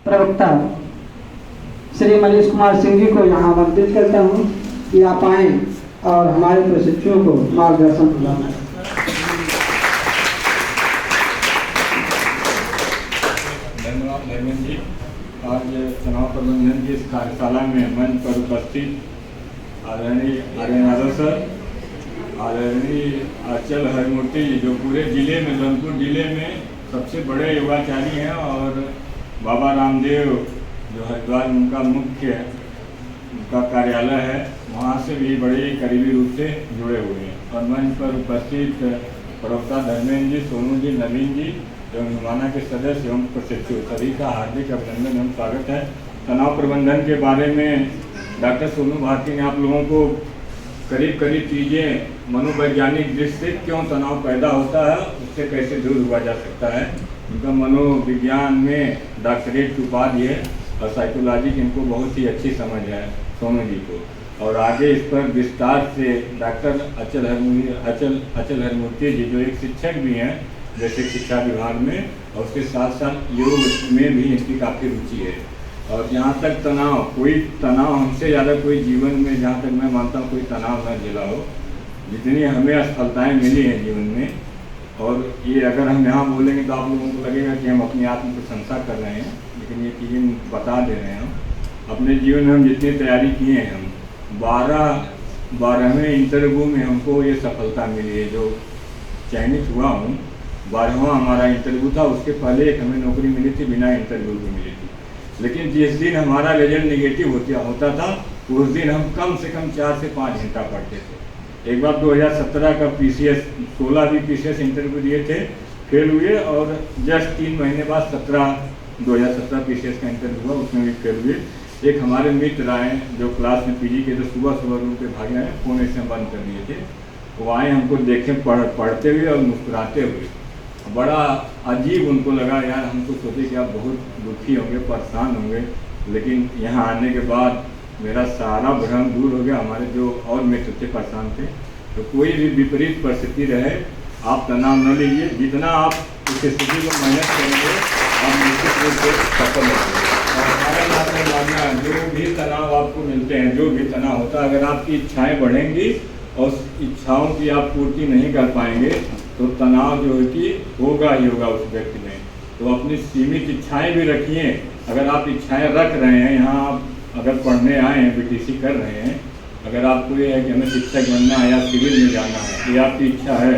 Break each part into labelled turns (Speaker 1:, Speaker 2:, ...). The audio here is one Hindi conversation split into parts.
Speaker 1: प्रवक्ता श्री मनीष कुमार सिंह जी को यहाँ आमंत्रित करता हूँ कि आप आएँ और हमारे प्रशिक्षुओं को मार्गदर्शन प्रदान करें।
Speaker 2: धन्यवाद धर्मेंद्र जी। आज चुनाव प्रबंधन की इस कार्यशाला में मंच पर उपस्थित आदरणीय आर्यनाथ सर, आदरणीय अचल हरिमूर्ति जी, जो पूरे जिले में, जौनपुर जिले में सबसे बड़े योगाचारी हैं, और बाबा रामदेव जो हरिद्वार उनका मुख्य उनका कार्यालय है, वहाँ से भी बड़े करीबी रूप से जुड़े हुए हैं। और मंच पर उपस्थित प्रवक्ता धर्मेंद्र जी, सोनू जी, नवीन जी एवं हिमाना के सदस्य एवं प्रशिक्षु, सभी का हार्दिक अभिनंदन एवं स्वागत है। तनाव प्रबंधन के बारे में डॉक्टर सोनू भारती ने आप लोगों को करीब चीज़ें मनोवैज्ञानिक दृष्टि से क्यों तनाव पैदा होता है, उससे कैसे दूर हुआ जा सकता है, उनका मनोविज्ञान में डॉक्टरेट की उपाधि है और साइकोलॉजी की इनको बहुत ही अच्छी समझ है सोनू जी को। और आगे इस पर विस्तार से डॉक्टर अचल हरिमूर्ति जी, जो एक शिक्षक भी हैं बेसिक शिक्षा विभाग में, और उसके साथ साथ योग में भी इनकी काफ़ी रुचि है। और जहाँ तक तनाव, कोई तनाव हमसे ज़्यादा कोई जीवन में, जहाँ तक मैं मानता हूँ, कोई तनाव न झेला हो, जितनी हमें असफलताएँ मिली हैं जीवन में। और ये अगर हम यहाँ बोलेंगे तो आप लोगों को लगेगा कि हम अपनी आत्म प्रशंसा कर रहे हैं, लेकिन ये चीज़ें बता दे रहे हैं हम अपने जीवन में। हम जितनी तैयारी किए हैं, हम 12वें इंटरव्यू में हमको ये सफलता मिली है, जो चयनित हुआ हूँ। 12वां हमारा इंटरव्यू था, उसके पहले एक हमें नौकरी मिली थी, बिना इंटरव्यू की मिली थी। लेकिन जिस दिन हमारा रिजल्ट निगेटिव होता था, उस दिन हम कम से कम 4 से 5 घंटा पढ़ते थे। एक बार 2017 का PCS 16 भी PCS इंटरव्यू दिए थे, फेल हुए, और जस्ट 3 महीने बाद 2017 PCS का इंटरव्यू हुआ, उसमें भी फेल हुए। एक हमारे मित्र आए जो क्लास में PG के, तो सुबह रूम पे भागे आए, फ़ोन ऐसे बंद कर दिए थे। वो आए, हमको देखे पढ़ते हुए और मुस्कुराते हुए, बड़ा अजीब उनको लगा। यार, हमको सोचे कि आप बहुत दुखी होंगे, परेशान होंगे, लेकिन यहाँ आने के बाद मेरा सारा भ्रम दूर हो गया। हमारे जो और मित्र थे परेशान थे। तो कोई भी विपरीत परिस्थिति रहे, आप तनाव न लीजिए। जितना आप उस स्थिति को मेहनत करेंगे, आप निश्चित रूप से सफल होंगे। और हमारा मानना है, जो भी तनाव आपको मिलते हैं, जो भी तनाव होता है, अगर आपकी इच्छाएँ बढ़ेंगी और उस इच्छाओं की आप पूर्ति नहीं कर पाएंगे, तो तनाव जो है कि होगा ही होगा उस व्यक्ति में। तो अपनी सीमित इच्छाएं भी रखिए। अगर आप इच्छाएं रख रहे हैं, यहाँ आप अगर पढ़ने आए हैं, BTC कर रहे हैं, अगर आपको ये है कि हमें शिक्षक बनना है या सिविल में जाना है, ये आपकी इच्छा है,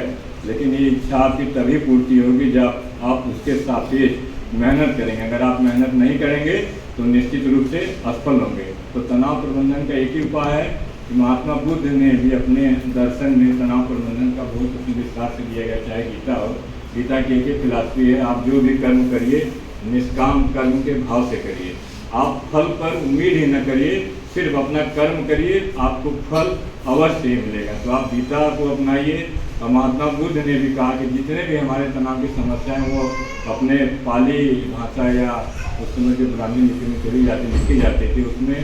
Speaker 2: लेकिन ये इच्छा आपकी तभी पूर्ति होगी जब आप उसके सापेक्ष मेहनत करेंगे। अगर आप मेहनत नहीं करेंगे तो निश्चित रूप से असफल होंगे। तो तनाव प्रबंधन का एक ही उपाय है। महात्मा बुद्ध ने भी अपने दर्शन में तनाव प्रबंधन का बहुत विस्तार से दिया गया, चाहे गीता हो। गीता की एक फिलॉसफी है, आप जो भी कर्म करिए निष्काम कर्म के भाव से करिए। आप फल पर उम्मीद ही न करिए, सिर्फ अपना कर्म करिए, आपको फल अवश्य ही मिलेगा। तो आप गीता को अपनाइए। और महात्मा बुद्ध ने भी कहा कि जितने भी हमारे तनाव की समस्याएं, वो अपने पाली भाषा या उस समय जो ब्राह्मणी लिपि में लिखी जाती थी, उसमें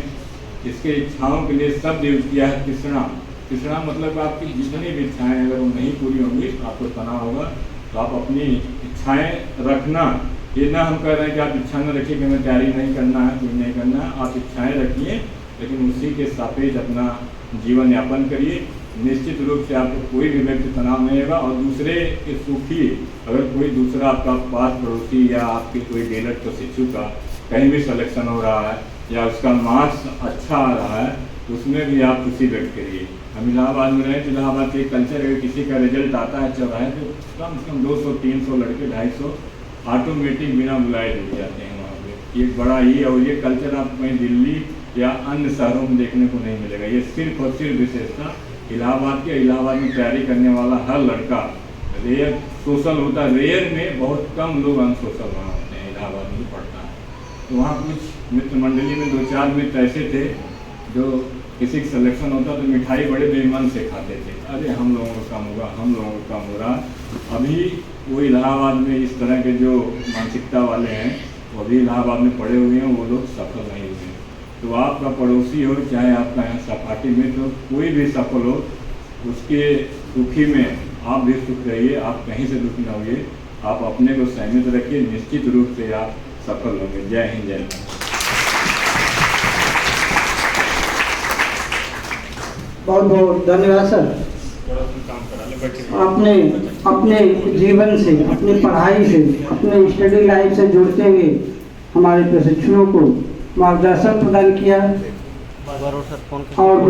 Speaker 2: इसके इच्छाओं के लिए शब्द यूज किया है तृष्णा। तृष्णा मतलब आपकी जितनी भी इच्छाएं अगर वो नहीं पूरी होंगी, आपको तनाव होगा। तो आप अपनी इच्छाएं रखना, ये ना हम कह रहे हैं कि आप इच्छा न रखिए कि हमें तैयारी नहीं करना है, कुछ नहीं करना है। आप इच्छाएं रखिए, लेकिन उसी के सापेक्ष अपना जीवन यापन करिए। निश्चित रूप से आपको कोई भी व्यक्ति तनाव नहीं होगा। और दूसरे के सुखी, अगर कोई दूसरा आपका पास पड़ोसी या आपके कोई डीलर प्रशिक्षु का कहीं भी सिलेक्शन हो रहा है या उसका मार्क्स अच्छा आ रहा है, उसमें भी आप खुशी व्यक्त करिए। हम इलाहाबाद में रहे, तो इलाहाबाद के कल्चर, अगर किसी का रिजल्ट आता है चौराहे तो कम से कम 200-300 लड़के, 250 ऑटोमेटिक बिना बुलाए जुड़ जाते हैं वहाँ पे। ये बड़ा ही, और ये कल्चर आप कहीं दिल्ली या अन्य शहरों में देखने को नहीं मिलेगा। ये सिर्फ और सिर्फ विशेषता इलाहाबाद के। इलाहाबाद में तैयारी करने वाला हर लड़का रेयर सोशल होता है। रेयर में बहुत कम लोग अनसोशल वहाँ होते हैं, इलाहाबाद में पढ़ता है। तो वहाँ कुछ मित्र मंडली में 2-4 मित्र ऐसे थे जो किसी का सिलेक्शन होता तो मिठाई बड़े बेईमान से खाते थे। अरे हम लोगों का काम होगा, हम लोगों का काम हो रहा। अभी वो इलाहाबाद में इस तरह के जो मानसिकता वाले हैं, वो अभी इलाहाबाद में पढ़े हुए हैं, वो लोग सफल नहीं हुए। तो आपका पड़ोसी हो, चाहे आपका यहाँ सहपाठी मित्र हो, कोई भी सफल हो, उसके सुखी में आप भी सुख रहिए। आप कहीं से दुखी ना होइए, आप अपने को सहमित रखिए। निश्चित रूप से आप सफल होंगे। जय हिंद, जय भारत।
Speaker 1: बहुत बहुत धन्यवाद सर।
Speaker 2: काम करा ले, बैठे।
Speaker 1: आपने अपने जीवन से, अपनी पढ़ाई से, अपने स्टडी लाइफ से जुड़ते हुए हमारे प्रशिक्षुओं को मार्गदर्शन प्रदान किया और